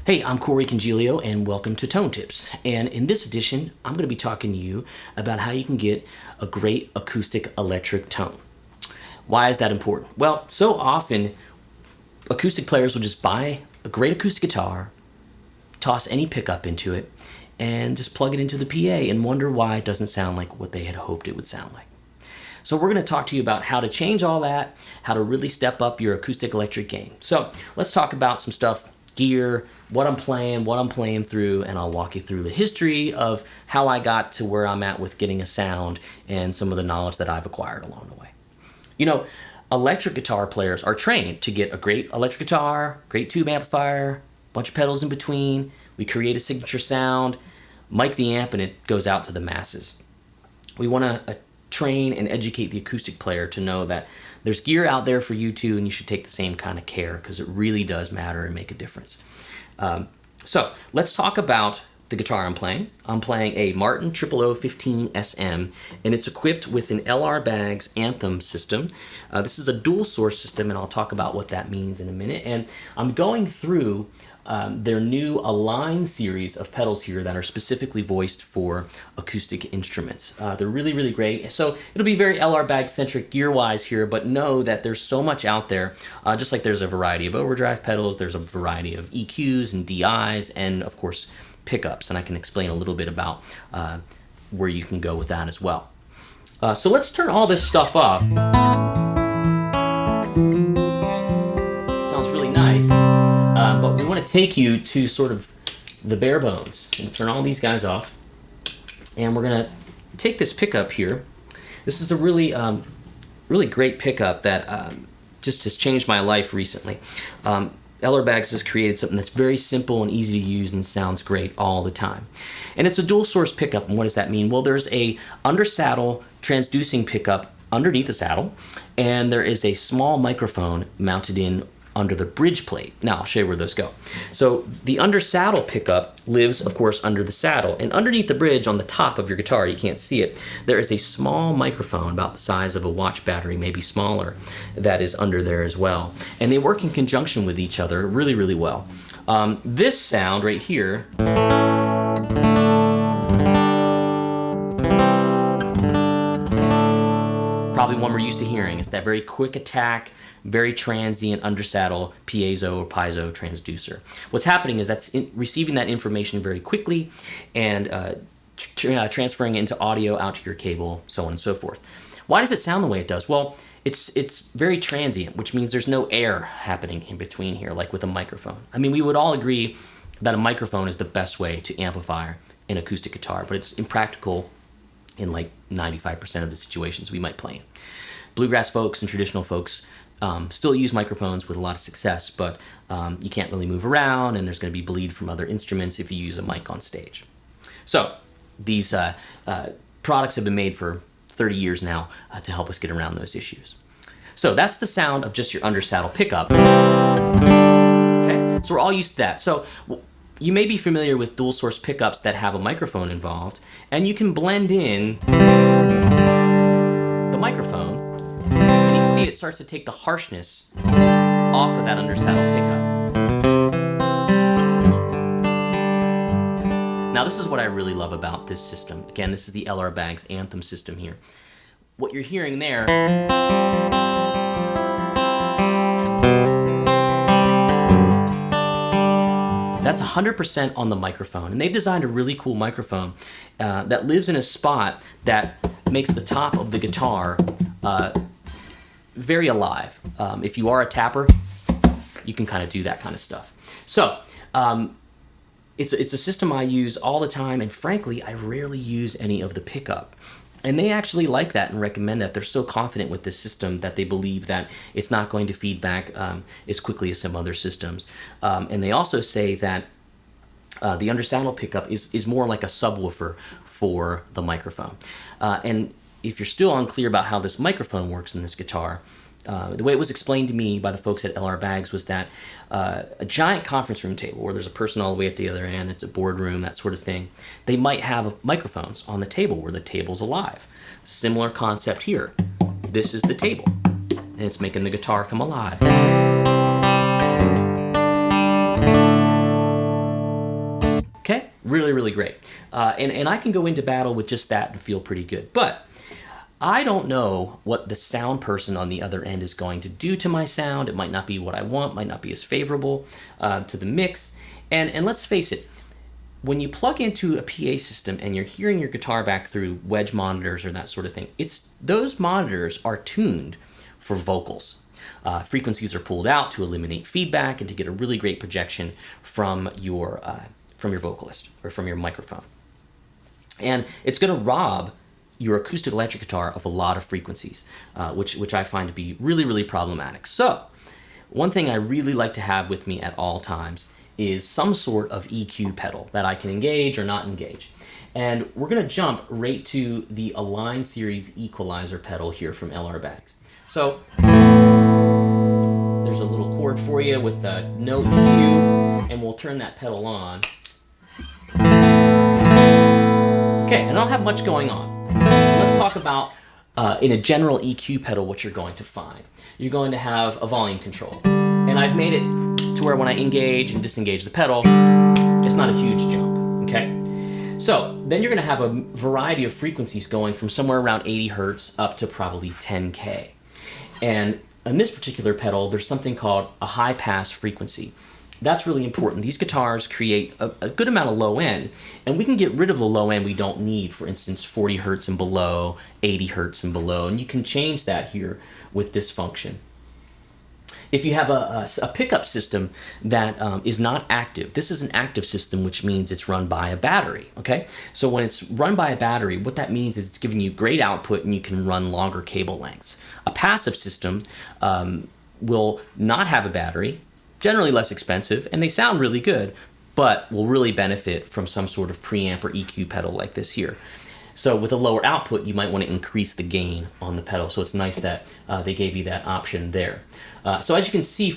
Hey, I'm Congilio and welcome to Tone Tips. And in this edition, I'm going to be talking to you about how you can get a great acoustic electric tone. Why is that important? Well, so often acoustic players will just buy a great acoustic guitar, toss any pickup into it, and just plug it into the PA and wonder why it doesn't sound like what they had hoped it would sound like. So we're going to talk to you about how to change all that, how to really step up your acoustic electric game. So let's talk about some stuff, gear, what I'm playing through, and I'll walk you through the history of how I got to where I'm at with getting a sound and some of the knowledge that I've acquired along the way. You know, electric guitar players are trained to get a great electric guitar, great tube amplifier, bunch of pedals in between. We create a signature sound, mic the amp, and it goes out to the masses. We want to train and educate the acoustic player to know that there's gear out there for you too, and you should take the same kind of care because it really does matter and make a difference. So let's talk about the guitar I'm playing. I'm playing a Martin 0015 SM, and it's equipped with an LR Baggs Anthem system. This is a dual source system, and I'll talk about what that means in a minute. And I'm going through their new Align series of pedals here that are specifically voiced for acoustic instruments. They're really, really great. So it'll be very LR Baggs centric gear-wise here, but know that there's so much out there. Just like there's a variety of overdrive pedals, there's a variety of EQs and DIs, and of course pickups. And I can explain a little bit about where you can go with that as well. So let's turn all this stuff up. Sounds really nice. But we want to take you to sort of the bare bones. We'll turn all these guys off, and we're going to take this pickup here. This is a really, really great pickup that just has changed my life recently. LR Baggs has created something that's very simple and easy to use and sounds great all the time. And it's a dual source pickup, and what does that mean? Well, there's a under saddle transducing pickup underneath the saddle, and there is a small microphone mounted in under the bridge plate. Now I'll show you where those go. So the under saddle pickup lives, of course, under the saddle, and underneath the bridge on the top of your guitar, you can't see it, there is a small microphone about the size of a watch battery, maybe smaller, that is under there as well. And they work in conjunction with each other really, really well. This sound right here probably one we're used to hearing. It's that very quick attack, very transient undersaddle piezo or piezo transducer. What's happening is that's receiving that information very quickly and transferring it into audio out to your cable, so on and so forth. Why does it sound the way it does? Well, it's very transient, which means there's no air happening in between here, like with a microphone. I mean, we would all agree that a microphone is the best way to amplify an acoustic guitar, but it's impractical in like 95% of the situations we might play in. Bluegrass folks and traditional folks still use microphones with a lot of success, but you can't really move around, and there's going to be bleed from other instruments if you use a mic on stage. So these products have been made for 30 years now to help us get around those issues. So that's the sound of just your under saddle pickup. Okay, so we're all used to that. So you may be familiar with dual source pickups that have a microphone involved, and you can blend in the microphone, and you see it starts to take the harshness off of that under saddle pickup. Now this is what I really love about this system. Again, this is the LR Baggs Anthem system here. What you're hearing there that's 100% on the microphone. And they've designed a really cool microphone that lives in a spot that makes the top of the guitar very alive. If you are a tapper, you can kind of do that kind of stuff. So it's a system I use all the time, and frankly, I rarely use any of the pickup. And they actually like that and recommend that. They're so confident with this system that they believe that it's not going to feed back as quickly as some other systems. And they also say that the undersaddle pickup is more like a subwoofer for the microphone. And if you're still unclear about how this microphone works in this guitar, the way it was explained to me by the folks at LR Baggs was that a giant conference room table where there's a person all the way at the other end, it's a boardroom, that sort of thing, they might have microphones on the table where the table's alive. Similar concept here. This is the table, and it's making the guitar come alive. Really, really great. And I can go into battle with just that and feel pretty good. But I don't know what the sound person on the other end is going to do to my sound. It might not be what I want, might not be as favorable to the mix. And let's face it, when you plug into a PA system and you're hearing your guitar back through wedge monitors or that sort of thing, those monitors are tuned for vocals. Frequencies are pulled out to eliminate feedback and to get a really great projection from your vocalist or from your microphone. And it's going to rob your acoustic electric guitar of a lot of frequencies, which I find to be really, really problematic. So one thing I really like to have with me at all times is some sort of EQ pedal that I can engage or not engage. And we're going to jump right to the Align Series Equalizer pedal here from LR Baggs. So there's a little chord for you with the note EQ, and we'll turn that pedal on. Okay, and I don't have much going on. Let's talk about, in a general EQ pedal, what you're going to find. You're going to have a volume control. And I've made it to where when I engage and disengage the pedal, it's not a huge jump, okay? So then you're going to have a variety of frequencies going from somewhere around 80 hertz up to probably 10K. And on this particular pedal, there's something called a high pass frequency. That's really important. These guitars create a good amount of low end, and we can get rid of the low end we don't need, for instance, 40 hertz and below, 80 hertz and below, and you can change that here with this function. If you have a pickup system that is not active, this is an active system, which means it's run by a battery, okay? So when it's run by a battery, what that means is it's giving you great output and you can run longer cable lengths. A passive system will not have a battery, generally less expensive, and they sound really good, but will really benefit from some sort of preamp or EQ pedal like this here. So with a lower output, you might want to increase the gain on the pedal. So it's nice that they gave you that option there. So as you can see,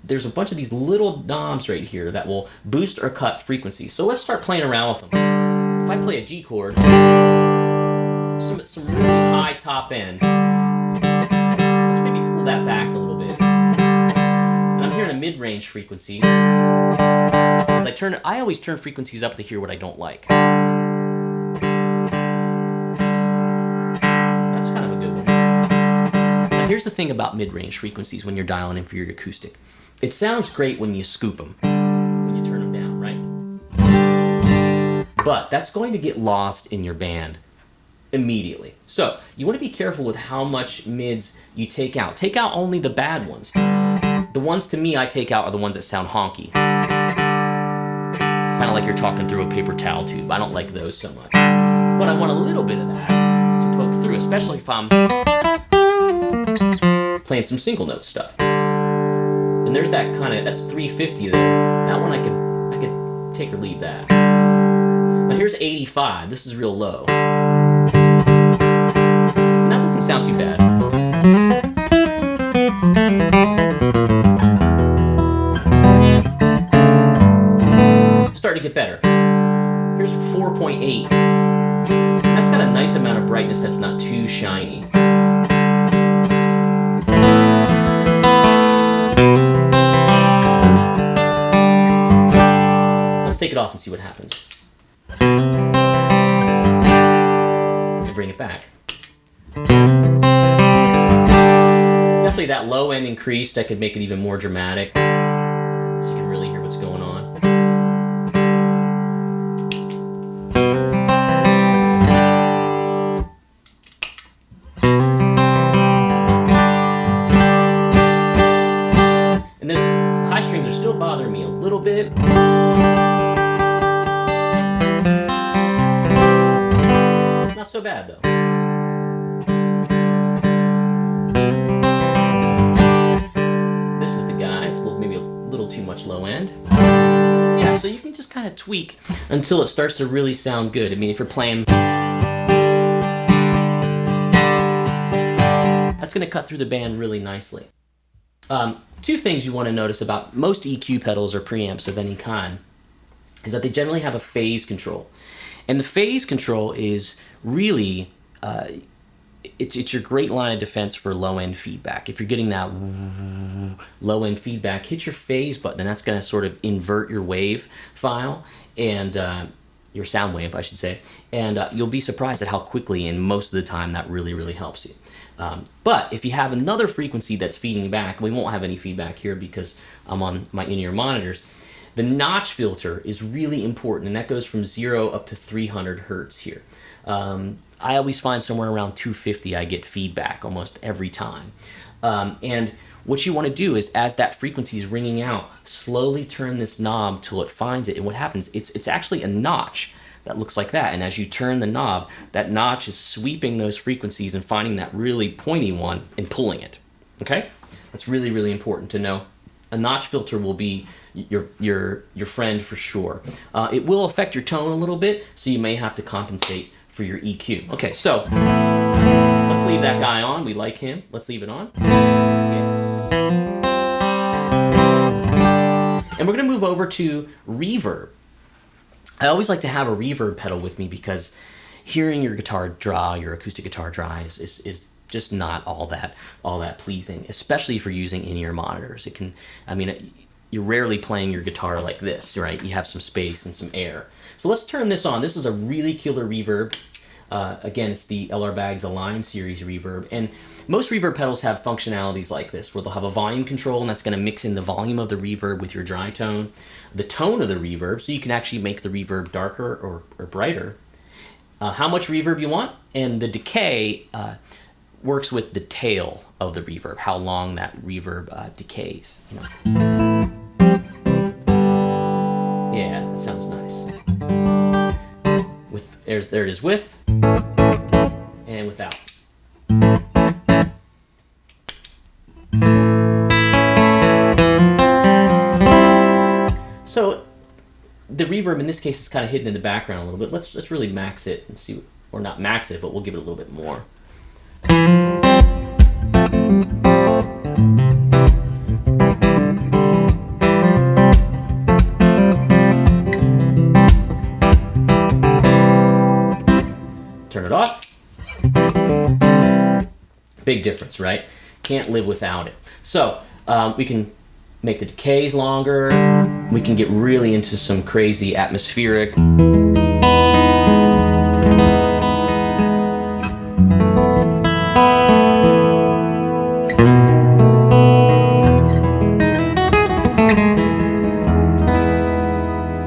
there's a bunch of these little knobs right here that will boost or cut frequencies. So let's start playing around with them. If I play a G chord, some really high top end. Let's maybe pull that back a little bit. And I'm hearing a mid-range frequency. As I always turn frequencies up to hear what I don't like. Here's the thing about mid-range frequencies when you're dialing in for your acoustic. It sounds great when you scoop them, when you turn them down, right? But that's going to get lost in your band immediately. So you want to be careful with how much mids you take out. Take out only the bad ones. The ones to me I take out are the ones that sound honky. Kind of like you're talking through a paper towel tube. I don't like those so much. But I want a little bit of that to poke through, especially if I'm playing some single note stuff. And there's that that's 350 there. That one I could take or leave that. Now here's 85. This is real low. And that doesn't sound too bad. Starting to get better. Here's 4.8. That's got a nice amount of brightness that's not too shiny. Take it off and see what happens. And bring it back. Definitely that low end increased, I could make it even more dramatic so you can really hear what's going on. And those high strings are still bothering me a little bit. So bad though. This is the guy. It's maybe a little too much low end. Yeah, so you can just kind of tweak until it starts to really sound good. I mean, if you're playing, that's going to cut through the band really nicely. Two things you want to notice about most EQ pedals or preamps of any kind is that they generally have a phase control. And the phase control is really, it's your great line of defense for low-end feedback. If you're getting that low-end feedback, hit your phase button, and that's going to sort of invert your wave file. And your sound wave, I should say, and you'll be surprised at how quickly and most of the time that really helps you. But if you have another frequency that's feeding back, we won't have any feedback here because I'm on my in-ear monitors, the notch filter is really important, and that goes from 0 up to 300 hertz here. I always find somewhere around 250 I get feedback almost every time. And what you want to do is, as that frequency is ringing out, slowly turn this knob till it finds it. And what happens, it's actually a notch that looks like that. And as you turn the knob, that notch is sweeping those frequencies and finding that really pointy one and pulling it. Okay? That's really important to know. A notch filter will be your friend for sure. It will affect your tone a little bit, so you may have to compensate for your EQ. Okay, so let's leave that guy on. We like him. Let's leave it on. And we're going to move over to reverb. I always like to have a reverb pedal with me because hearing your guitar draw, your acoustic guitar draw, is just not all that pleasing, especially if you're using in-ear monitors. It can, I mean, you're rarely playing your guitar like this, right? You have some space and some air. So let's turn this on. This is a really killer reverb. Again, it's the LR Baggs Align series reverb, and most reverb pedals have functionalities like this, where they'll have a volume control, and that's going to mix in the volume of the reverb with your dry tone, the tone of the reverb, so you can actually make the reverb darker or brighter, how much reverb you want, and the decay works with the tail of the reverb, how long that reverb decays. You know? Yeah, that sounds nice. There it is with and without. So the reverb in this case is kind of hidden in the background a little bit. Let's really max it and see, or not max it, but we'll give it a little bit more. Turn it off. Big difference, right? Can't live without it. So we can make the decays longer. We can get really into some crazy atmospheric.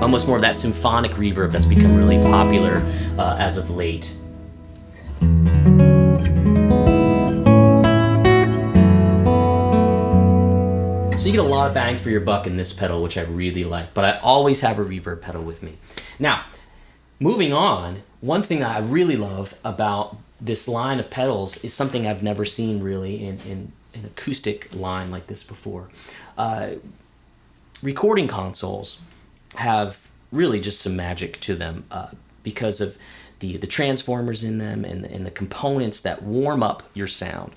Almost more of that symphonic reverb that's become really popular as of late. So you get a lot of bang for your buck in this pedal, which I really like, but I always have a reverb pedal with me. Now, moving on, one thing that I really love about this line of pedals is something I've never seen really in an acoustic line like this before. Recording consoles have really just some magic to them because of the transformers in them and the components that warm up your sound.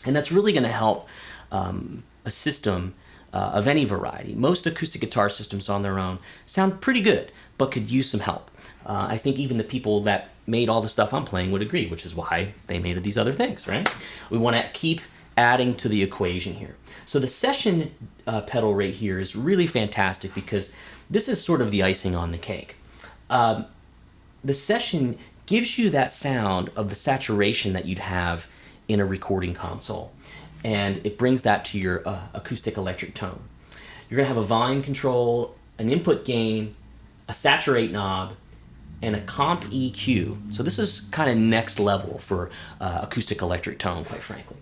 And that's really going to help a system of any variety. Most acoustic guitar systems on their own sound pretty good, but could use some help. I think even the people that made all the stuff I'm playing would agree, which is why they made these other things, right? We want to keep adding to the equation here. So the session pedal right here is really fantastic because this is sort of the icing on the cake. The session gives you that sound of the saturation that you'd have in a recording console, and it brings that to your acoustic-electric tone. You're going to have a volume control, an input gain, a saturate knob, and a comp EQ. So this is kind of next level for acoustic-electric tone, quite frankly.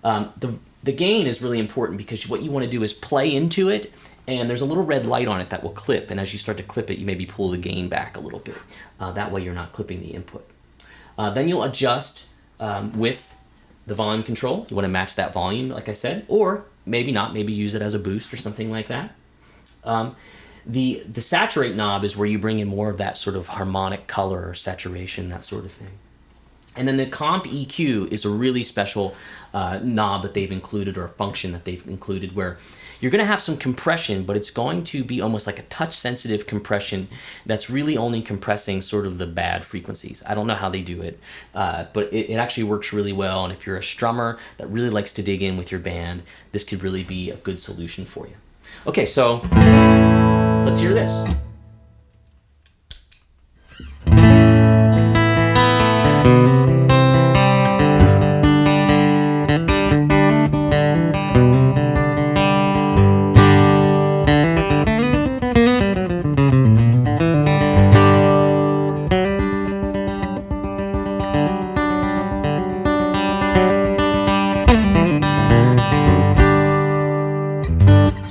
The gain is really important because what you want to do is play into it, and there's a little red light on it that will clip, and as you start to clip it, you maybe pull the gain back a little bit. That way you're not clipping the input. Then you'll adjust with the volume control. You want to match that volume, like I said, or maybe not, maybe use it as a boost or something like that. The saturate knob is where you bring in more of that sort of harmonic color or saturation, that sort of thing. And then the comp EQ is a really special knob that they've included, or a function that they've included, where you're going to have some compression, but it's going to be almost like a touch-sensitive compression that's really only compressing sort of the bad frequencies. I don't know how they do it, but it actually works really well. And if you're a strummer that really likes to dig in with your band, this could really be a good solution for you. Okay, so let's hear this.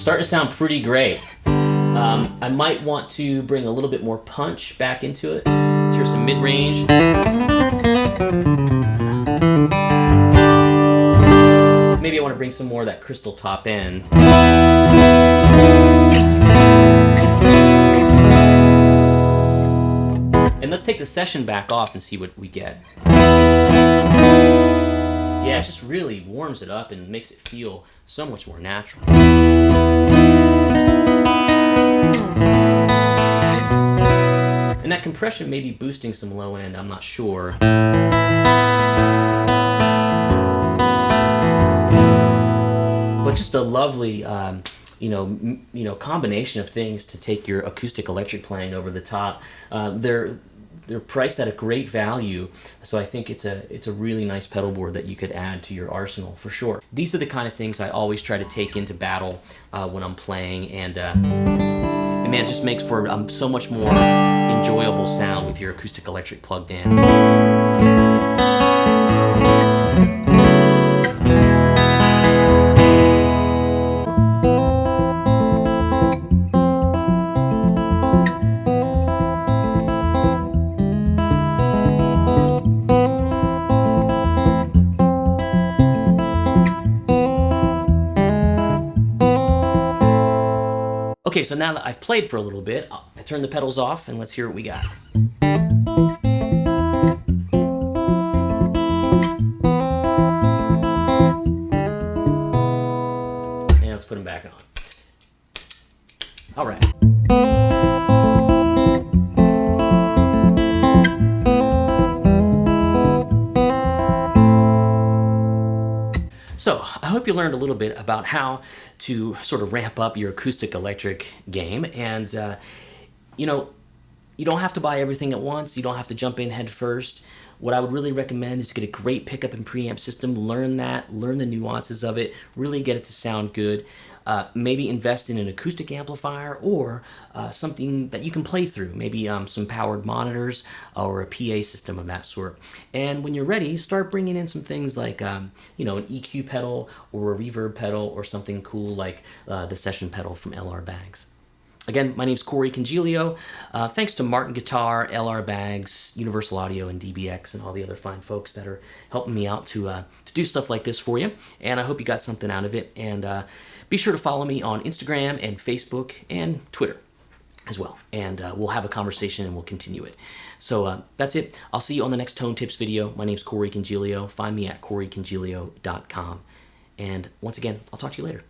Starting to sound pretty great. I might want to bring a little bit more punch back into it. Let's hear some mid-range. Maybe I want to bring some more of that crystal top end. And let's take the session back off and see what we get. Yeah, it just really warms it up and makes it feel so much more natural. And that compression may be boosting some low end, I'm not sure. But just a lovely, combination of things to take your acoustic electric playing over the top. They're priced at a great value, so I think it's a really nice pedal board that you could add to your arsenal for sure. These are the kind of things I always try to take into battle when I'm playing, and man, it just makes for so much more enjoyable sound with your acoustic electric plugged in. Okay, so now that I've played for a little bit, I turn the pedals off and let's hear what we got. And let's put them back on. All right. So, I hope you learned a little bit about how to sort of ramp up your acoustic electric game, and you don't have to buy everything at once. You don't have to jump in head first. What I would really recommend is get a great pickup and preamp system, learn the nuances of it, really get it to sound good. Maybe invest in an acoustic amplifier or something that you can play through, maybe some powered monitors or a PA system of that sort. And when you're ready, start bringing in some things like an EQ pedal or a reverb pedal or something cool like the session pedal from LR Bags. Again, my name's Corey Congilio. Thanks to Martin Guitar, LR Bags, Universal Audio, and DBX, and all the other fine folks that are helping me out to do stuff like this for you. And I hope you got something out of it. And be sure to follow me on Instagram and Facebook and Twitter as well. And we'll have a conversation and we'll continue it. So that's it. I'll see you on the next Tone Tips video. My name's Corey Congilio. Find me at CoreyCongilio.com. And once again, I'll talk to you later.